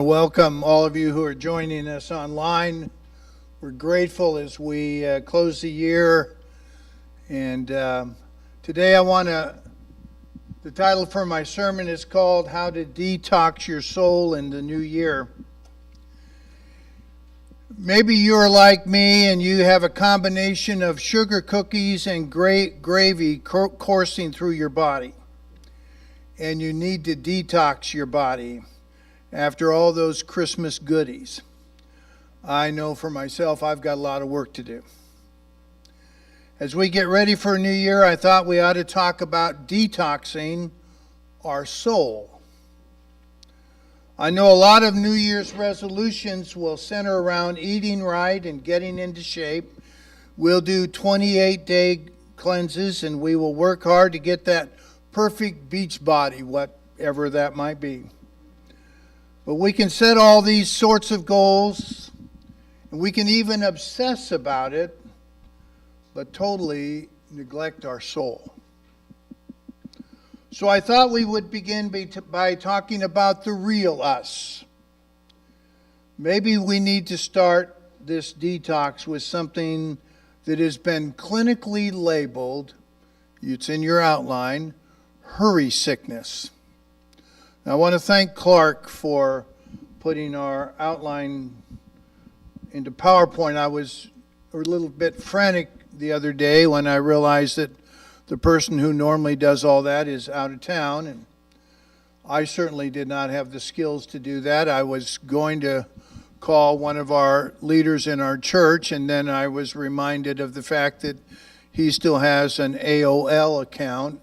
Welcome all of you who are joining us online. We're grateful as we close the year. And today the title for my sermon is called How to Detox Your Soul in the New Year. Maybe you're like me and you have a combination of sugar cookies and gravy coursing through your body. And you need to detox your body after all those Christmas goodies. I know for myself I've got a lot of work to do. As we get ready for a new year, I thought we ought to talk about detoxing our soul. I know a lot of New Year's resolutions will center around eating right and getting into shape. We'll do 28-day cleanses and we will work hard to get that perfect beach body, whatever that might be. But we can set all these sorts of goals, and we can even obsess about it, but totally neglect our soul. So I thought we would begin by talking about the real us. Maybe we need to start this detox with something that has been clinically labeled, it's in your outline, hurry sickness. I want to thank Clark for putting our outline into PowerPoint. I was a little bit frantic the other day when I realized that the person who normally does all that is out of town, and I certainly did not have the skills to do that. I was going to call one of our leaders in our church, and then I was reminded of the fact that he still has an AOL account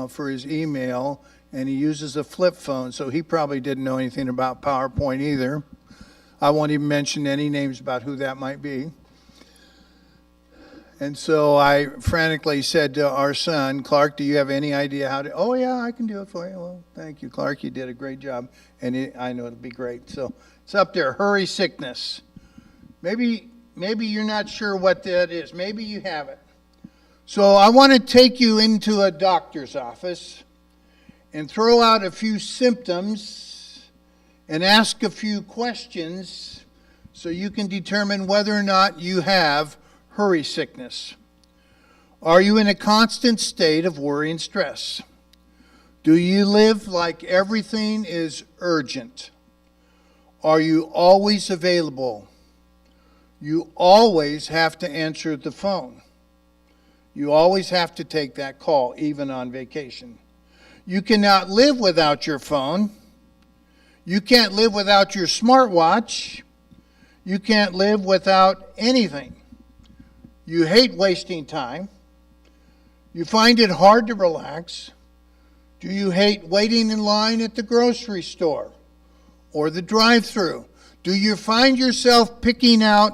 for his email, and he uses a flip phone, so he probably didn't know anything about PowerPoint either. I won't even mention any names about who that might be. And so I frantically said to our son, Clark, do you have any idea how to? Oh, yeah, I can do it for you. Well, thank you, Clark. You did a great job, and I know it'll be great. So it's up there, hurry sickness. Maybe you're not sure what that is. Maybe you have it. So I want to take you into a doctor's office and throw out a few symptoms and ask a few questions so you can determine whether or not you have hurry sickness. Are you in a constant state of worry and stress? Do you live like everything is urgent? Are you always available? You always have to answer the phone. You always have to take that call, even on vacation. You cannot live without your phone. You can't live without your smartwatch. You can't live without anything. You hate wasting time. You find it hard to relax. Do you hate waiting in line at the grocery store or the drive-thru? Do you find yourself picking out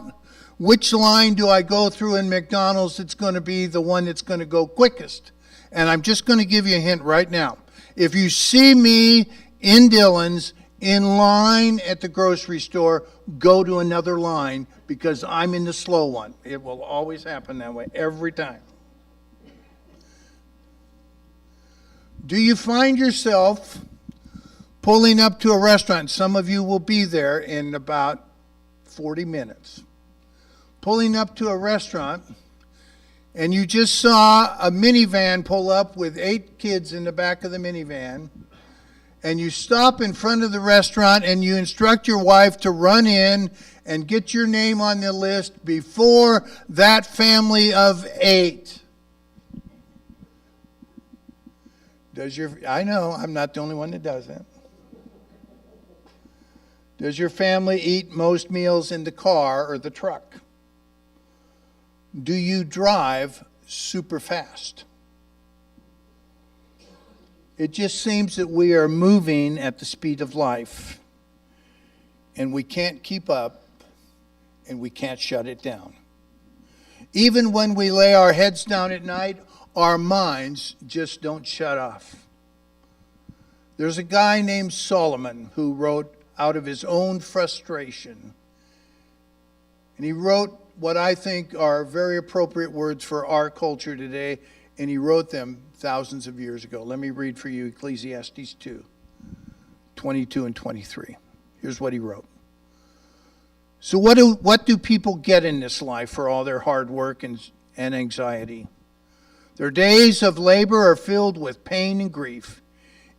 which line do I go through in McDonald's that's going to be the one that's going to go quickest? And I'm just going to give you a hint right now. If you see me in Dillon's in line at the grocery store, go to another line because I'm in the slow one. It will always happen that way, every time. Do you find yourself pulling up to a restaurant? Some of you will be there in about 40 minutes. Pulling up to a restaurant, and you just saw a minivan pull up with 8 kids in the back of the minivan, and you stop in front of the restaurant and you instruct your wife to run in and get your name on the list before that family of 8. I know, I'm not the only one that does that. Does your family eat most meals in the car or the truck? Do you drive super fast? It just seems that we are moving at the speed of life, and we can't keep up, and we can't shut it down. Even when we lay our heads down at night, our minds just don't shut off. There's a guy named Solomon who wrote out of his own frustration, and he wrote what I think are very appropriate words for our culture today, and he wrote them thousands of years ago. Let me read for you Ecclesiastes 2, 22 and 23. Here's what he wrote. So what do people get in this life for all their hard work and anxiety? Their days of labor are filled with pain and grief.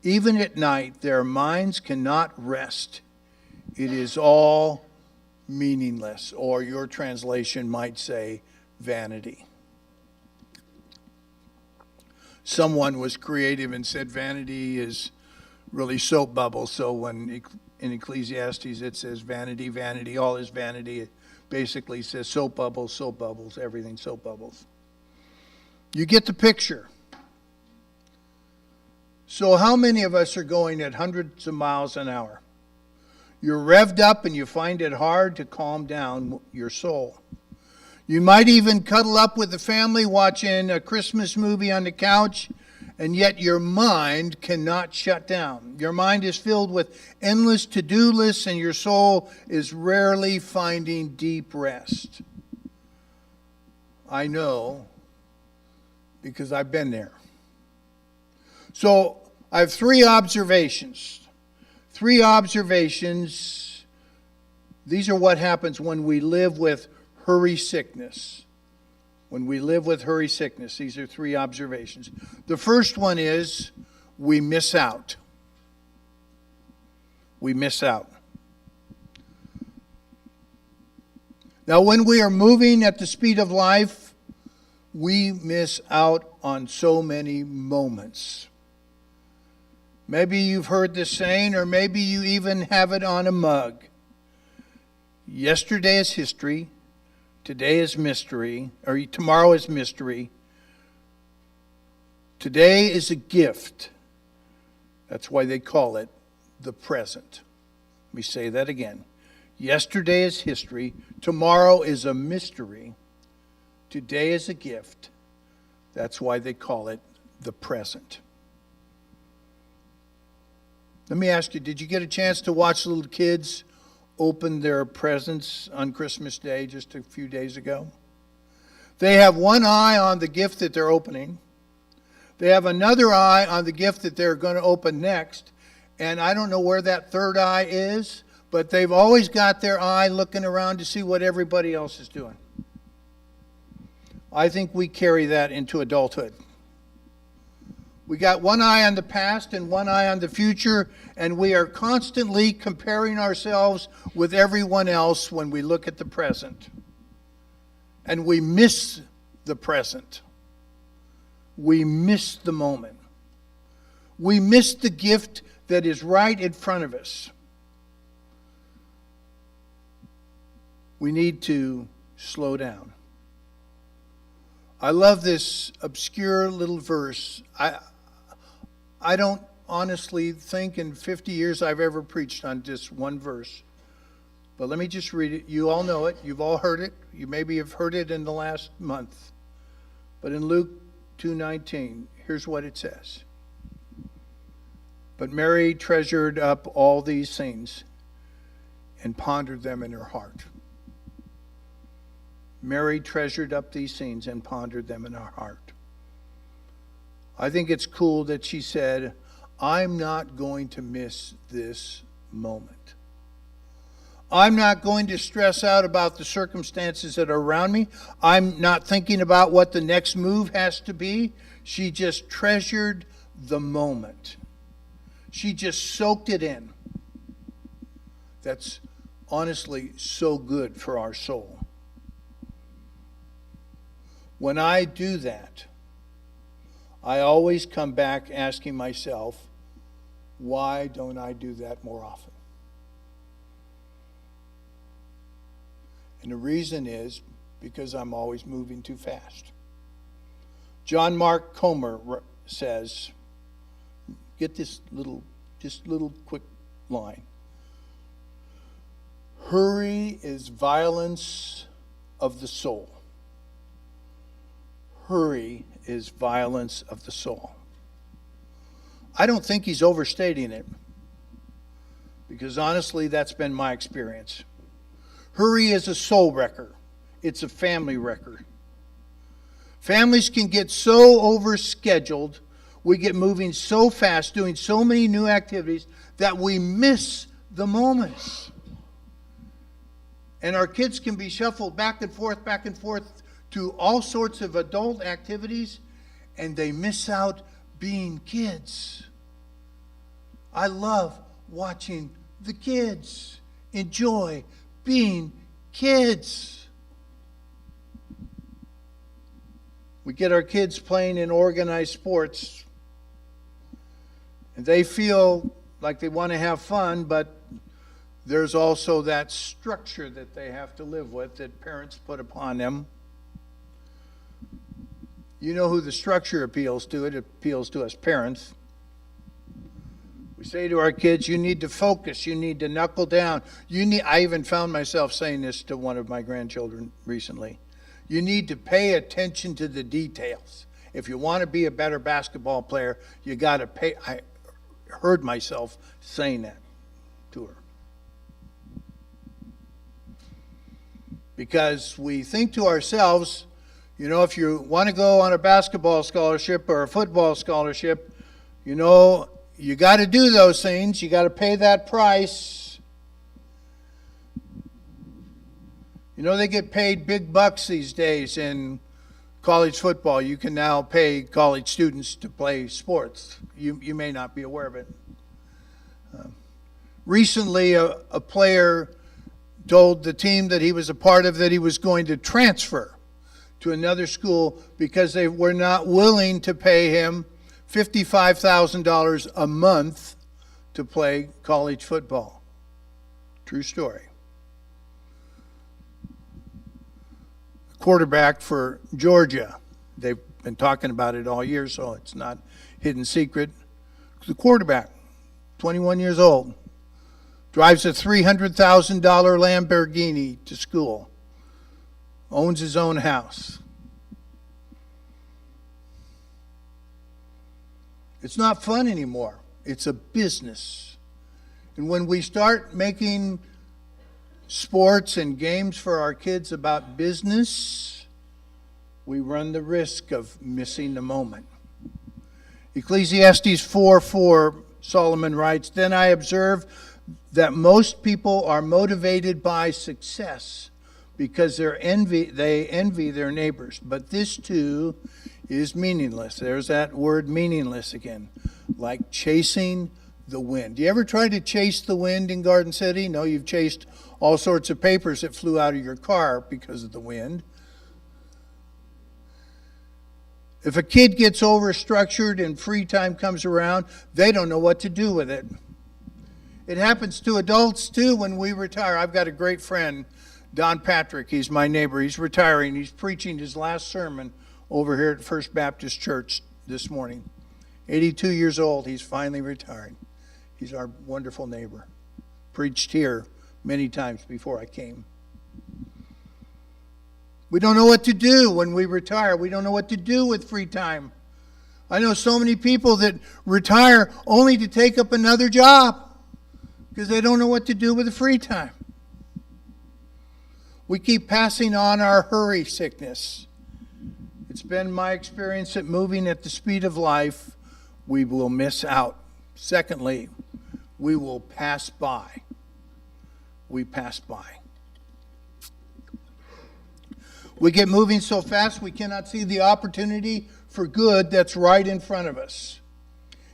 Even at night, their minds cannot rest. It is all meaningless, or your translation might say vanity. Someone was creative and said vanity is really soap bubbles. So when in Ecclesiastes it says vanity, vanity, all is vanity, it basically says soap bubbles, everything soap bubbles. You get the picture. So how many of us are going at hundreds of miles an hour? You're revved up and you find it hard to calm down your soul. You might even cuddle up with the family watching a Christmas movie on the couch, and yet your mind cannot shut down. Your mind is filled with endless to-do lists, and your soul is rarely finding deep rest. I know, because I've been there. So I have three observations. These are what happens when we live with hurry sickness. When we live with hurry sickness, these are three observations. The first one is we miss out. We miss out. Now, when we are moving at the speed of life, we miss out on so many moments. Maybe you've heard this saying, or maybe you even have it on a mug. Yesterday is history. Today is mystery, or tomorrow is mystery. Today is a gift. That's why they call it the present. Let me say that again. Yesterday is history. Tomorrow is a mystery. Today is a gift. That's why they call it the present. Let me ask you, did you get a chance to watch little kids open their presents on Christmas Day just a few days ago? They have one eye on the gift that they're opening. They have another eye on the gift that they're going to open next. And I don't know where that third eye is, but they've always got their eye looking around to see what everybody else is doing. I think we carry that into adulthood. We got one eye on the past and one eye on the future, and we are constantly comparing ourselves with everyone else when we look at the present. And we miss the present. We miss the moment. We miss the gift that is right in front of us. We need to slow down. I love this obscure little verse. I don't honestly think in 50 years I've ever preached on just one verse. But let me just read it. You all know it. You've all heard it. You maybe have heard it in the last month. But in Luke 2:19, here's what it says. But Mary treasured up all these things and pondered them in her heart. Mary treasured up these things and pondered them in her heart. I think it's cool that she said, I'm not going to miss this moment. I'm not going to stress out about the circumstances that are around me. I'm not thinking about what the next move has to be. She just treasured the moment. She just soaked it in. That's honestly so good for our soul. When I do that, I always come back asking myself, why don't I do that more often? And the reason is because I'm always moving too fast. John Mark Comer says, get this little quick line. Hurry is violence of the soul. Hurry is violence of the soul. I don't think he's overstating it, because honestly, that's been my experience. Hurry is a soul wrecker. It's a family wrecker. Families can get so overscheduled, we get moving so fast, doing so many new activities, that we miss the moments. And our kids can be shuffled back and forth to all sorts of adult activities, and they miss out being kids. I love watching the kids enjoy being kids. We get our kids playing in organized sports, and they feel like they want to have fun, but there's also that structure that they have to live with that parents put upon them. You know who the structure appeals to. It appeals to us parents. We say to our kids, you need to focus, you need to knuckle down. I even found myself saying this to one of my grandchildren recently. You need to pay attention to the details. If you want to be a better basketball player, you got to pay. I heard myself saying that to her. Because we think to ourselves, you know, if you want to go on a basketball scholarship or a football scholarship, you know, you got to do those things. You got to pay that price. You know, they get paid big bucks these days in college football. You can now pay college students to play sports. You may not be aware of it. Recently, a player told the team that he was a part of that he was going to transfer to another school because they were not willing to pay him $55,000 a month to play college football. True story. Quarterback for Georgia. They've been talking about it all year, so it's not hidden secret. The quarterback, 21 years old, drives a $300,000 Lamborghini to school, owns his own house. It's not fun anymore. It's a business. And when we start making sports and games for our kids about business, we run the risk of missing the moment. Ecclesiastes 4:4, Solomon writes, "Then I observe that most people are motivated by success because they envy their neighbors. But this too is meaningless." There's that word meaningless again. Like chasing the wind. Do you ever try to chase the wind in Garden City? No, you've chased all sorts of papers that flew out of your car because of the wind. If a kid gets overstructured and free time comes around, they don't know what to do with it. It happens to adults too when we retire. I've got a great friend, Don Patrick. He's my neighbor. He's retiring. He's preaching his last sermon over here at First Baptist Church this morning. 82 years old. He's finally retired. He's our wonderful neighbor. Preached here many times before I came. We don't know what to do when we retire. We don't know what to do with free time. I know so many people that retire only to take up another job because they don't know what to do with the free time. We keep passing on our hurry sickness. It's been my experience that moving at the speed of life, we will miss out. Secondly, we will pass by. We pass by. We get moving so fast we cannot see the opportunity for good that's right in front of us.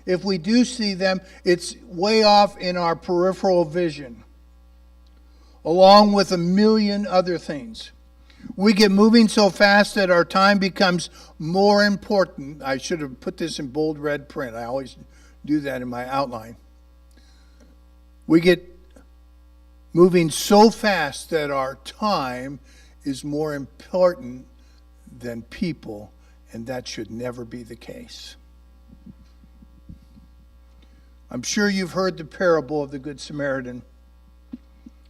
If we do see them, it's way off in our peripheral vision, along with a million other things. We get moving so fast that our time becomes more important. I should have put this in bold red print. I always do that in my outline. We get moving so fast that our time is more important than people, and that should never be the case. I'm sure you've heard the parable of the Good Samaritan.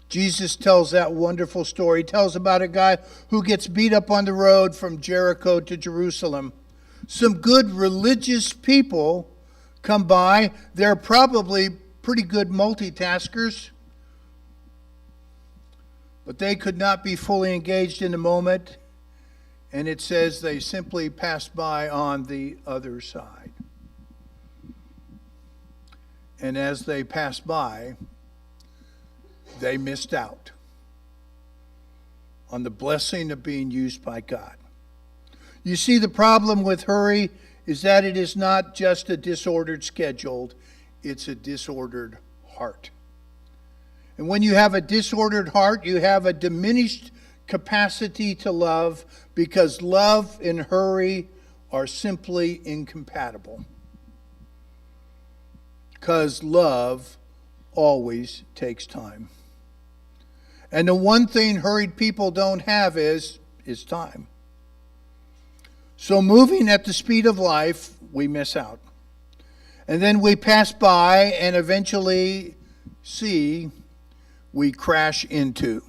Jesus tells that wonderful story. He tells about a guy who gets beat up on the road from Jericho to Jerusalem. Some good religious people come by. They're probably pretty good multitaskers, but they could not be fully engaged in the moment. And it says they simply passed by on the other side. And as they passed by, they missed out on the blessing of being used by God. You see, the problem with hurry is that it is not just a disordered schedule, it's a disordered heart. And when you have a disordered heart, you have a diminished capacity to love, because love and hurry are simply incompatible. Because love always takes time. And the one thing hurried people don't have is time. So moving at the speed of life, we miss out. And then we pass by and eventually we crash into.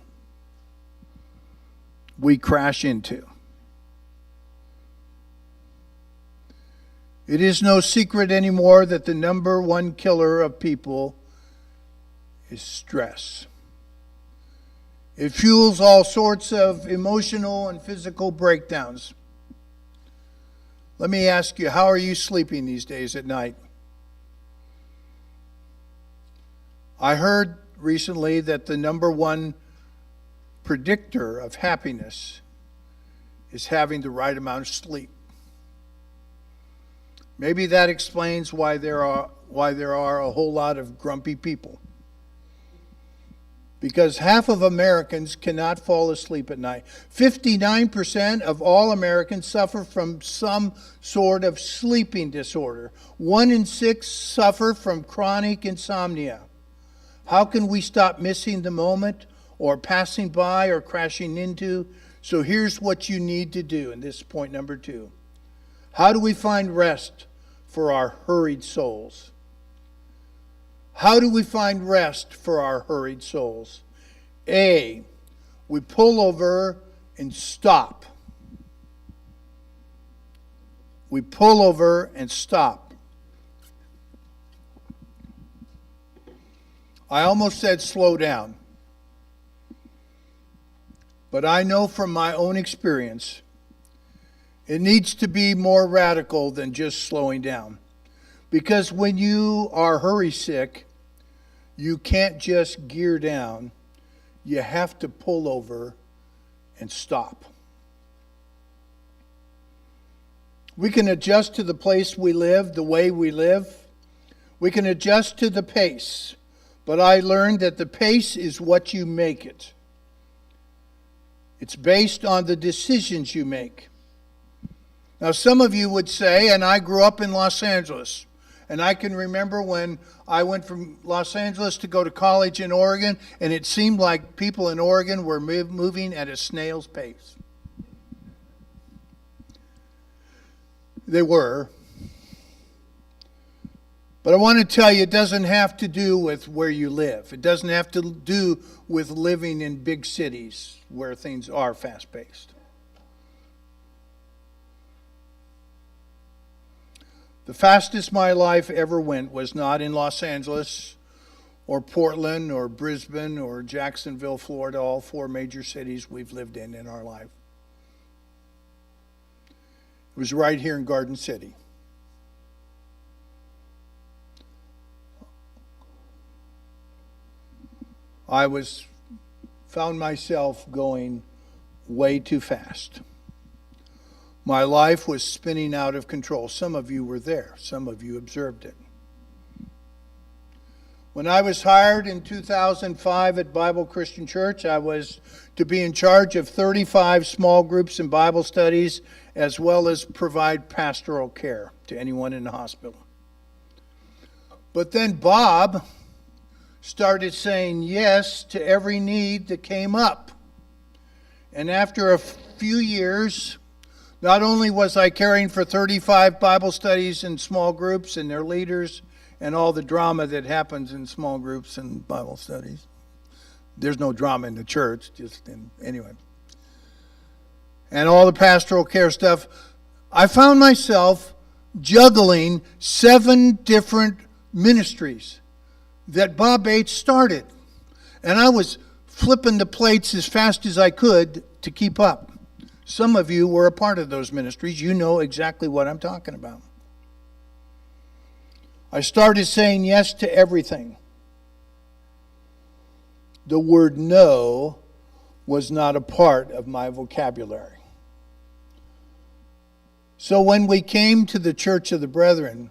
It is no secret anymore that the number one killer of people is stress. It fuels all sorts of emotional and physical breakdowns. Let me ask you, how are you sleeping these days at night? I heard recently that the number one predictor of happiness is having the right amount of sleep. Maybe that explains why there are a whole lot of grumpy people. Because half of Americans cannot fall asleep at night. 59% of all Americans suffer from some sort of sleeping disorder. 1 in 6 suffer from chronic insomnia. How can we stop missing the moment or passing by or crashing into? So here's what you need to do, and this is point number 2. How do we find rest for our hurried souls? How do we find rest for our hurried souls? A, we pull over and stop. We pull over and stop. I almost said slow down. But I know from my own experience, it needs to be more radical than just slowing down. Because when you are hurry sick, you can't just gear down. You have to pull over and stop. We can adjust to the place we live, the way we live. We can adjust to the pace. But I learned that the pace is what you make it. It's based on the decisions you make. Now, some of you would say, and I grew up in Los Angeles, and I can remember when I went from Los Angeles to go to college in Oregon, and it seemed like people in Oregon were moving at a snail's pace. They were. But I want to tell you, it doesn't have to do with where you live. It doesn't have to do with living in big cities where things are fast-paced. The fastest my life ever went was not in Los Angeles or Portland or Brisbane or Jacksonville, Florida, all 4 major cities we've lived in our life. It was right here in Garden City. I found myself going way too fast. My life was spinning out of control. Some of you were there. Some of you observed it. When I was hired in 2005 at Bible Christian Church, I was to be in charge of 35 small groups and Bible studies, as well as provide pastoral care to anyone in the hospital. But then Bob started saying yes to every need that came up. And after a few years, not only was I caring for 35 Bible studies and small groups and their leaders and all the drama that happens in small groups and Bible studies. There's no drama in the church, anyway. And all the pastoral care stuff. I found myself juggling 7 different ministries that Bob Bates started. And I was flipping the plates as fast as I could to keep up. Some of you were a part of those ministries. You know exactly what I'm talking about. I started saying yes to everything. the word no was not a part of my vocabulary. So when we came to the Church of the Brethren,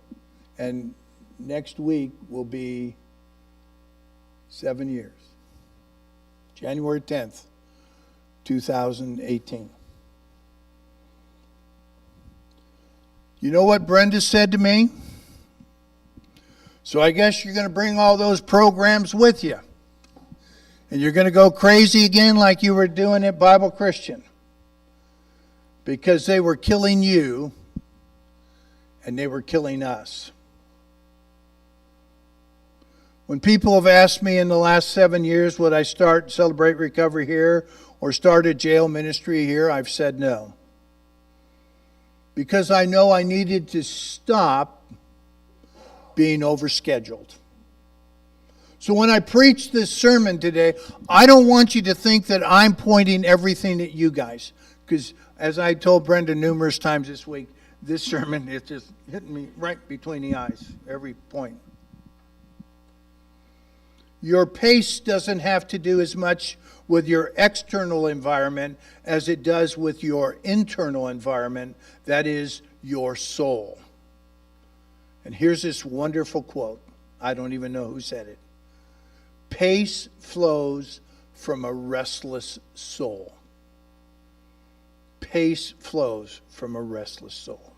and next week will be 7 years, January 10th, 2018. You know what Brenda said to me? So I guess you're going to bring all those programs with you. And you're going to go crazy again like you were doing at Bible Christian. Because they were killing you and they were killing us. When people have asked me in the last 7 years, would I start Celebrate Recovery here or start a jail ministry here, I've said no. Because I know I needed to stop being overscheduled. So when I preach this sermon today, I don't want you to think that I'm pointing everything at you guys. Because as I told Brenda numerous times this week, this sermon is just hitting me right between the eyes, every point. Your pace doesn't have to do as much with your external environment as it does with your internal environment, that is your soul. And here's this wonderful quote. I don't even know who said it. Pace flows from a restless soul. Pace flows from a restless soul.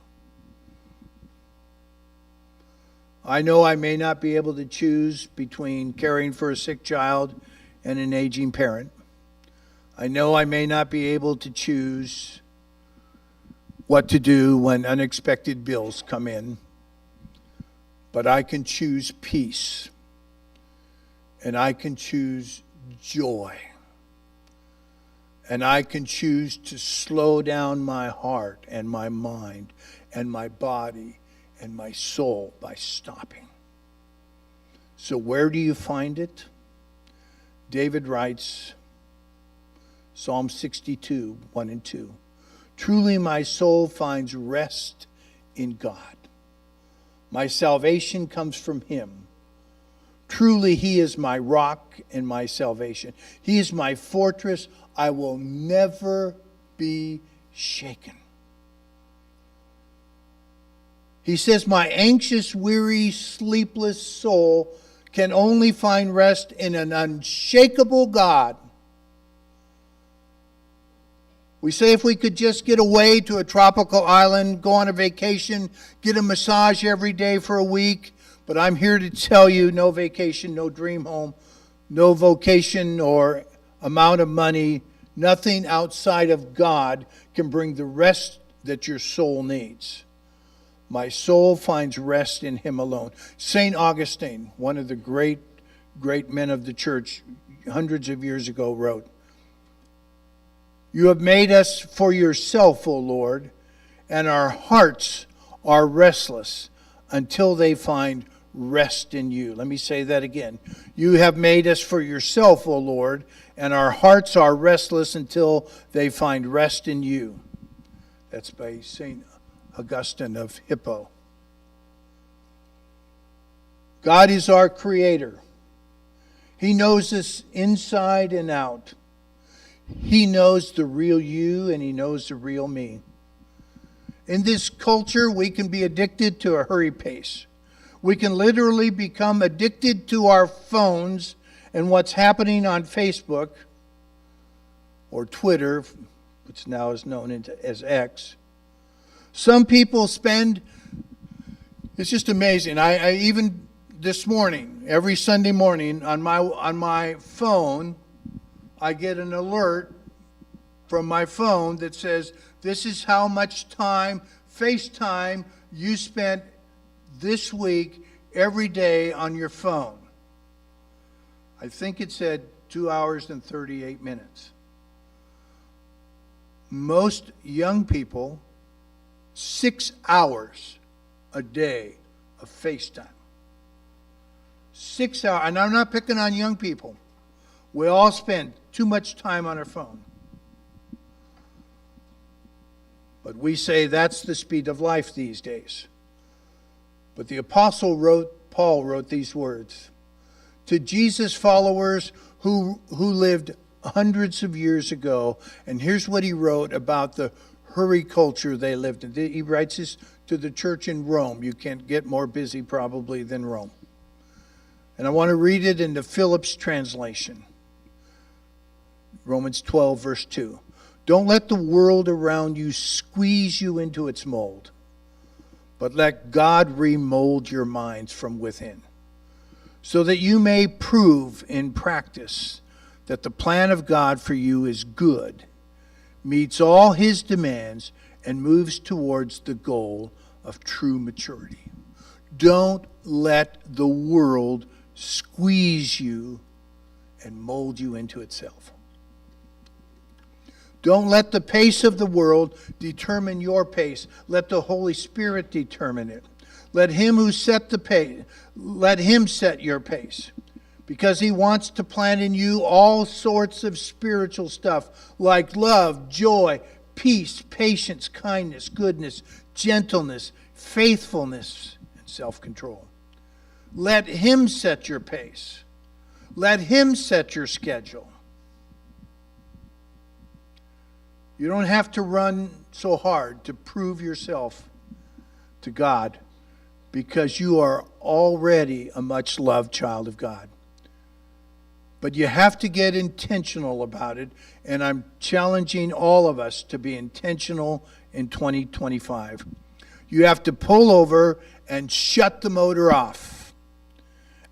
I know I may not be able to choose between caring for a sick child and an aging parent. I know I may not be able to choose what to do when unexpected bills come in, but I can choose peace, and I can choose joy, and I can choose to slow down my heart and my mind and my body and my soul by stopping. So where do you find it? David writes, Psalm 62, 1 and 2. Truly my soul finds rest in God. My salvation comes from him. Truly he is my rock and my salvation. He is my fortress. I will never be shaken. He says, my anxious, weary, sleepless soul can only find rest in an unshakable God. We say if we could just get away to a tropical island, go on a vacation, get a massage every day for a week. But I'm here to tell you, no vacation, no dream home, no vocation or amount of money, nothing outside of God can bring the rest that your soul needs. My soul finds rest in him alone. St. Augustine, one of the great men of the church hundreds of years ago, wrote, you have made us for yourself, O Lord, and our hearts are restless until they find rest in you. Let me say that again. You have made us for yourself, O Lord, and our hearts are restless until they find rest in you. That's by St. Augustine of Hippo. God is our creator. He knows us inside and out. He knows the real you and he knows the real me. In this culture, we can be addicted to a hurry pace. We can literally become addicted to our phones and what's happening on Facebook or Twitter, which now is known as X. Some people spend, it's just amazing. I even this morning, every Sunday morning on my phone, I get an alert from my phone that says, this is how much time, FaceTime, you spent this week every day on your phone. I think it said 2 hours and 38 minutes. Most young people, 6 hours a day of FaceTime. 6 hours, and I'm not picking on young people. We all spend too much time on our phone. But we say that's the speed of life these days. But the Apostle Paul wrote these words. To Jesus' followers who lived hundreds of years ago, and here's what he wrote about the hurry culture they lived in. He writes this to the church in Rome. You can't get more busy probably than Rome. And I want to read it in the Phillips translation. Romans 12, verse 2. Don't let the world around you squeeze you into its mold, but let God remold your minds from within, so that you may prove in practice that the plan of God for you is good, meets all his demands, and moves towards the goal of true maturity. Don't let the world squeeze you and mold you into itself. Don't let the pace of the world determine your pace. Let the Holy Spirit determine it. Let him who set the pace, let him set your pace. Because he wants to plant in you all sorts of spiritual stuff like love, joy, peace, patience, kindness, goodness, gentleness, faithfulness, and self-control. Let him set your pace. Let him set your schedule. You don't have to run so hard to prove yourself to God, because you are already a much loved child of God. But you have to get intentional about it, and I'm challenging all of us to be intentional in 2025. You have to pull over and shut the motor off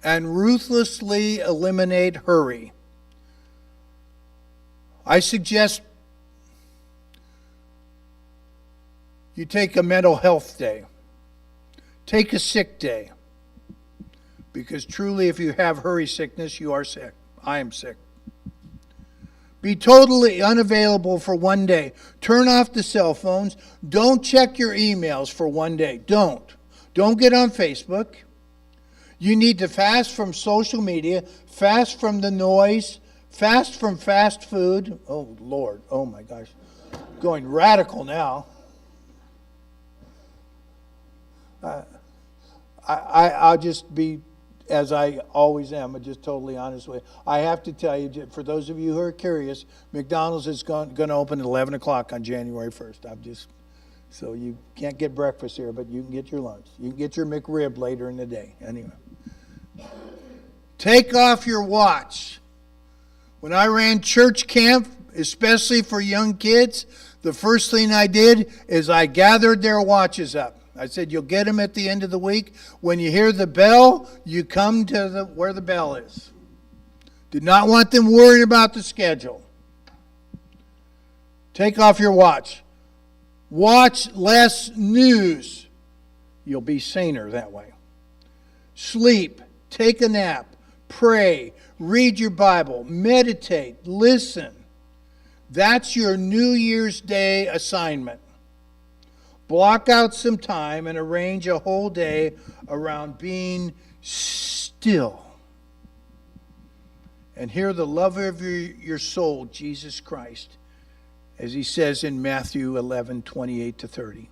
and ruthlessly eliminate hurry. I suggest you take a mental health day. Take a sick day. Because truly, if you have hurry sickness, you are sick. I am sick. Be totally unavailable for one day. Turn off the cell phones. Don't check your emails for one day. Don't. Don't get on Facebook. You need to fast from social media, fast from the noise, fast from fast food. Oh, Lord. Oh, my gosh. Going radical now. I'll just be, as I always am, I'm just totally honest with you. I have to tell you, for those of you who are curious, McDonald's is going to open at 11 o'clock on January 1st. So you can't get breakfast here, but you can get your lunch. You can get your McRib later in the day. Anyway. Take off your watch. When I ran church camp, especially for young kids, the first thing I did is I gathered their watches up. I said, you'll get them at the end of the week. When you hear the bell, you come to where the bell is. Did not want them worrying about the schedule. Take off your watch. Watch less news. You'll be saner that way. Sleep. Take a nap. Pray. Read your Bible. Meditate. Listen. That's your New Year's Day assignment. Block out some time and arrange a whole day around being still. And hear the lover of your soul, Jesus Christ, as he says in Matthew 11:28-30.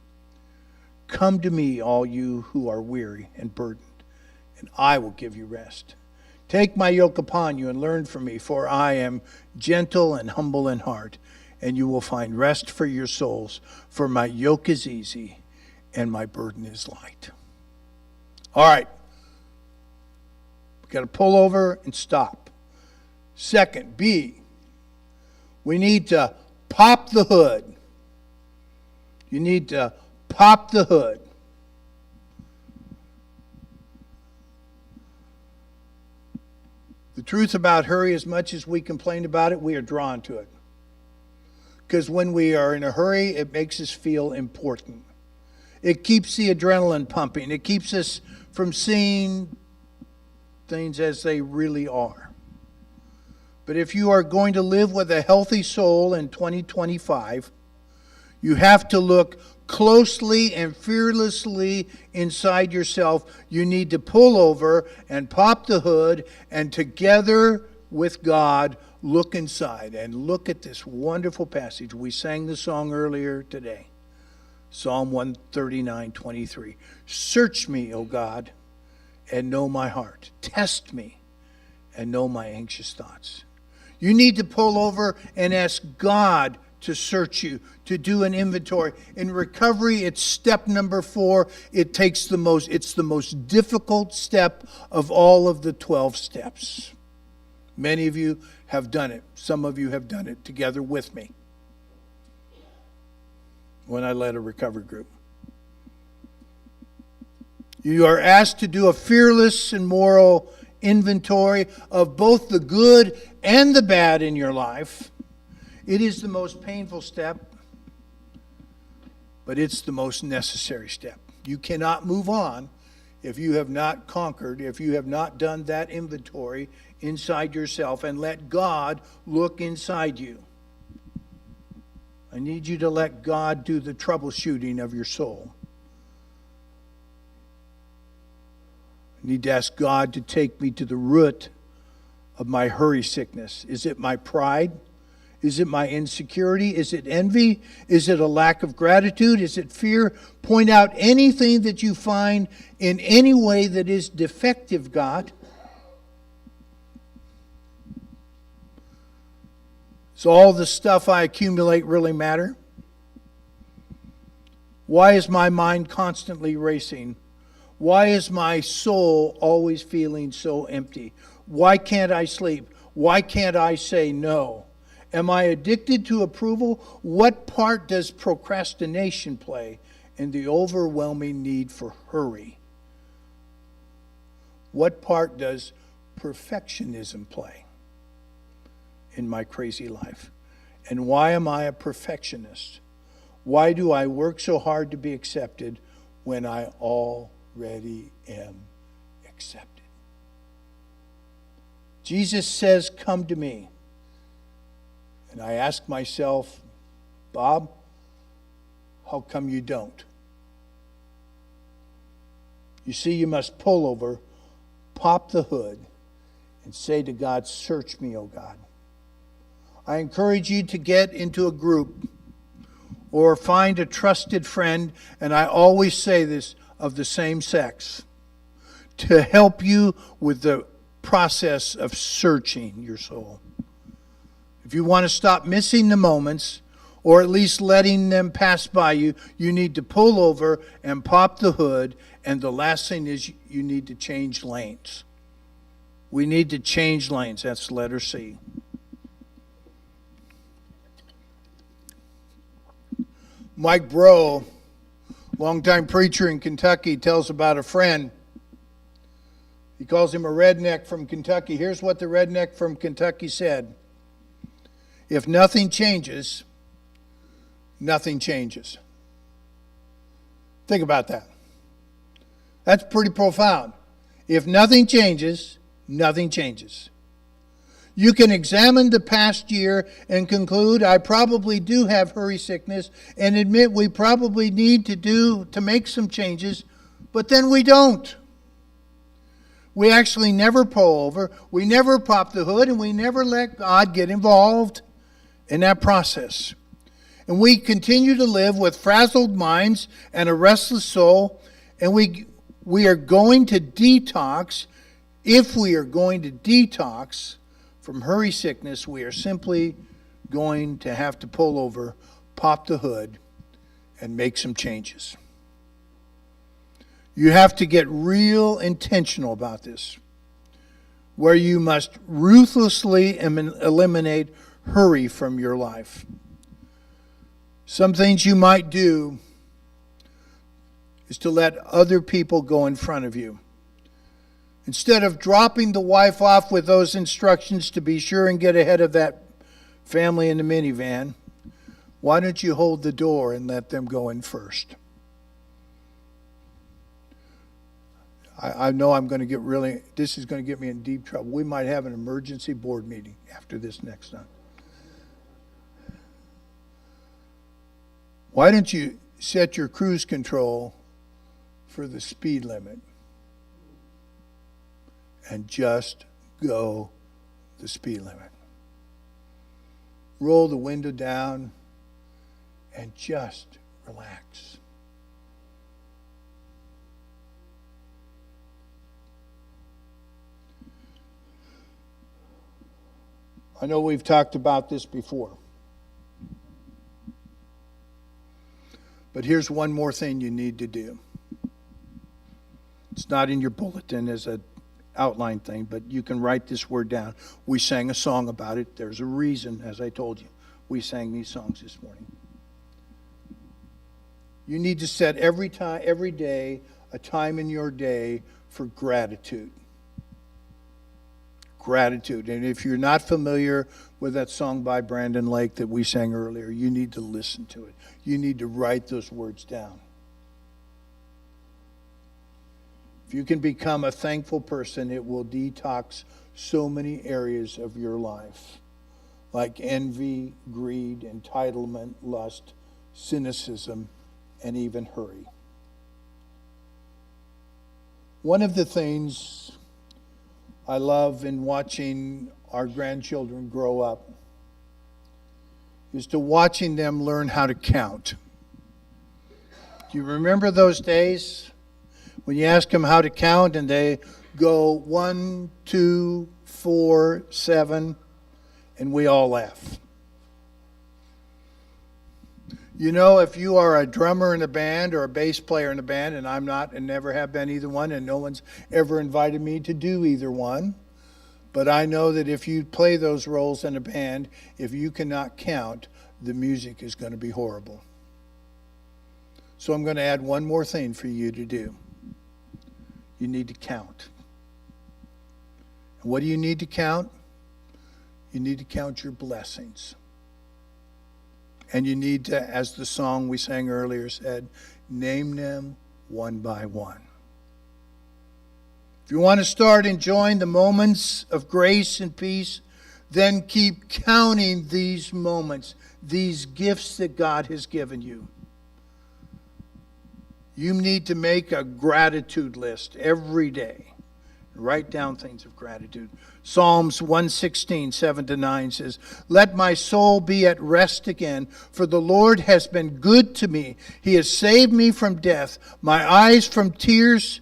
Come to me, all you who are weary and burdened, and I will give you rest. Take my yoke upon you and learn from me, for I am gentle and humble in heart, and you will find rest for your souls. For my yoke is easy and my burden is light. All right. We've got to pull over and stop. Second, B, we need to pop the hood. You need to pop the hood. The truth about hurry, as much as we complain about it, we are drawn to it. Because when we are in a hurry, it makes us feel important. It keeps the adrenaline pumping. It keeps us from seeing things as they really are. But if you are going to live with a healthy soul in 2025, you have to look closely and fearlessly inside yourself. You need to pull over and pop the hood, and together with God, look inside and look at this wonderful passage. We sang the song earlier today. Psalm 139:23. Search me, O God, and know my heart. Test me and know my anxious thoughts. You need to pull over and ask God to search you, to do an inventory. In recovery, it's step number 4. It's the most difficult step of all of the 12 steps. Many of you have done it. Some of you have done it together with me when I led a recovery group. You are asked to do a fearless and moral inventory of both the good and the bad in your life. It is the most painful step, but it's the most necessary step. You cannot move on if you have not conquered, if you have not done that inventory inside yourself and let God look inside you. I need you to let God do the troubleshooting of your soul. I need to ask God to take me to the root of my hurry sickness. Is it my pride? Is it my insecurity? Is it envy? Is it a lack of gratitude? Is it fear? Point out anything that you find in any way that is defective, God. Does all the stuff I accumulate really matter? Why is my mind constantly racing? Why is my soul always feeling so empty? Why can't I sleep? Why can't I say no? Am I addicted to approval? What part does procrastination play in the overwhelming need for hurry? What part does perfectionism play in my crazy life? And why am I a perfectionist? Why do I work so hard to be accepted when I already am accepted? Jesus says, "Come to me." And I ask myself, Bob, how come you don't? You see, you must pull over, pop the hood, and say to God, "Search me, O God." I encourage you to get into a group or find a trusted friend, and I always say this, of the same sex, to help you with the process of searching your soul. If you want to stop missing the moments, or at least letting them pass by you, you need to pull over and pop the hood, and the last thing is you need to change lanes. We need to change lanes. That's letter C. Mike Breaux, longtime preacher in Kentucky, tells about a friend. He calls him a redneck from Kentucky. Here's what the redneck from Kentucky said: "If nothing changes, nothing changes." Think about that. That's pretty profound. If nothing changes, nothing changes. You can examine the past year and conclude, I probably do have hurry sickness, and admit we probably need to make some changes, but then we don't. We actually never pull over, we never pop the hood, and we never let God get involved in that process. And we continue to live with frazzled minds and a restless soul, and we are going to detox. If we are going to detox from hurry sickness, we are simply going to have to pull over, pop the hood, and make some changes. You have to get real intentional about this, where you must ruthlessly eliminate hurry from your life. Some things you might do is to let other people go in front of you. Instead of dropping the wife off with those instructions to be sure and get ahead of that family in the minivan, why don't you hold the door and let them go in first? I know this is going to get me in deep trouble. We might have an emergency board meeting after this next time. Why don't you set your cruise control for the speed limit and just go the speed limit? Roll the window down and just relax. I know we've talked about this before. But here's one more thing you need to do. It's not in your bulletin as an outline thing, but you can write this word down. We sang a song about it. There's a reason, as I told you. We sang these songs this morning. You need to set every day, a time in your day for gratitude. Gratitude. And if you're not familiar with that song by Brandon Lake that we sang earlier, you need to listen to it. You need to write those words down. If you can become a thankful person, it will detox so many areas of your life, like envy, greed, entitlement, lust, cynicism, and even hurry. One of the things I love in watching our grandchildren grow up is to watching them learn how to count. Do you remember those days when you ask them how to count and they go 1, 2, 4, 7, and we all laugh? You know, if you are a drummer in a band or a bass player in a band, and I'm not and never have been either one, and no one's ever invited me to do either one, but I know that if you play those roles in a band, if you cannot count, the music is going to be horrible. So I'm going to add one more thing for you to do. You need to count. And what do you need to count? You need to count your blessings. And you need to, as the song we sang earlier said, name them one by one. If you want to start enjoying the moments of grace and peace, then keep counting these moments, these gifts that God has given you. You need to make a gratitude list every day. Write down things of gratitude. Psalms 116, 7-9 says, "Let my soul be at rest again, for the Lord has been good to me. He has saved me from death, my eyes from tears,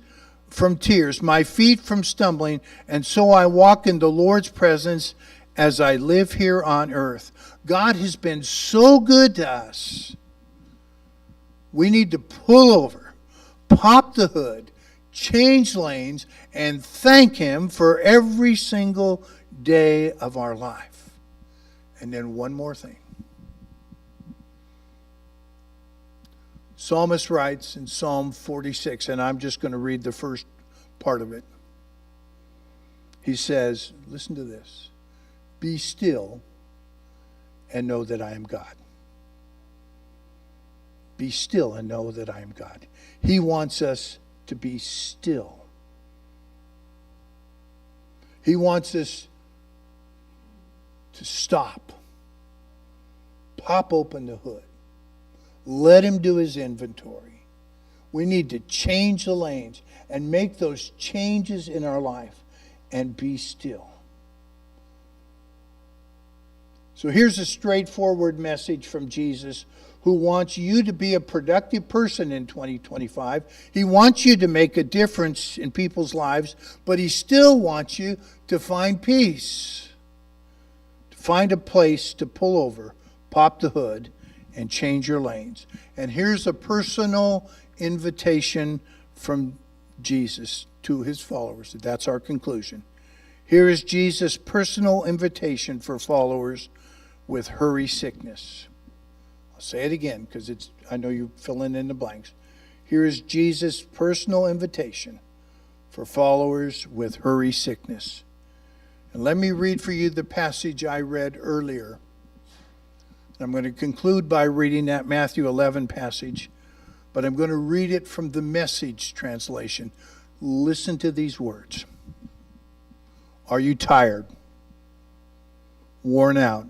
my feet from stumbling, and so I walk in the Lord's presence as I live here on earth." God has been so good to us. We need to pull over, pop the hood, change lanes, and thank Him for every single day of our life. And then one more thing. Psalmist writes in Psalm 46, and I'm just going to read the first part of it. He says, listen to this, "Be still and know that I am God." Be still and know that I am God. He wants us to be still. He wants us to stop. Pop open the hood. Let Him do His inventory. We need to change the lanes and make those changes in our life and be still. So here's a straightforward message from Jesus, who wants you to be a productive person in 2025. He wants you to make a difference in people's lives, but He still wants you to find peace, to find a place to pull over, pop the hood, and change your lanes. And here's a personal invitation from Jesus to His followers. That's our conclusion. Here is Jesus' personal invitation for followers with hurry sickness. I'll say it again because I know you're filling in the blanks. Here is Jesus' personal invitation for followers with hurry sickness. And let me read for you the passage I read earlier. I'm going to conclude by reading that Matthew 11 passage, but I'm going to read it from the Message translation. Listen to these words. Are you tired, worn out,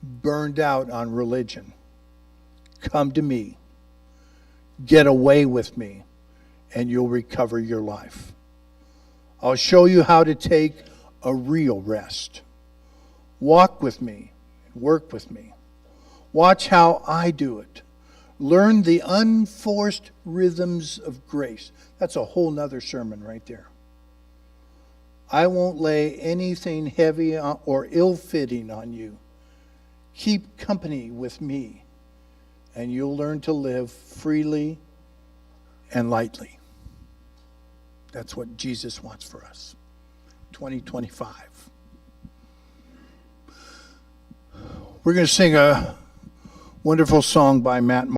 burned out on religion? Come to me. Get away with me, and you'll recover your life. I'll show you how to take a real rest. Walk with me and work with me. Watch how I do it. Learn the unforced rhythms of grace. That's a whole nother sermon right there. I won't lay anything heavy or ill-fitting on you. Keep company with me, and you'll learn to live freely and lightly. That's what Jesus wants for us. 2025. We're going to sing a wonderful song by Matt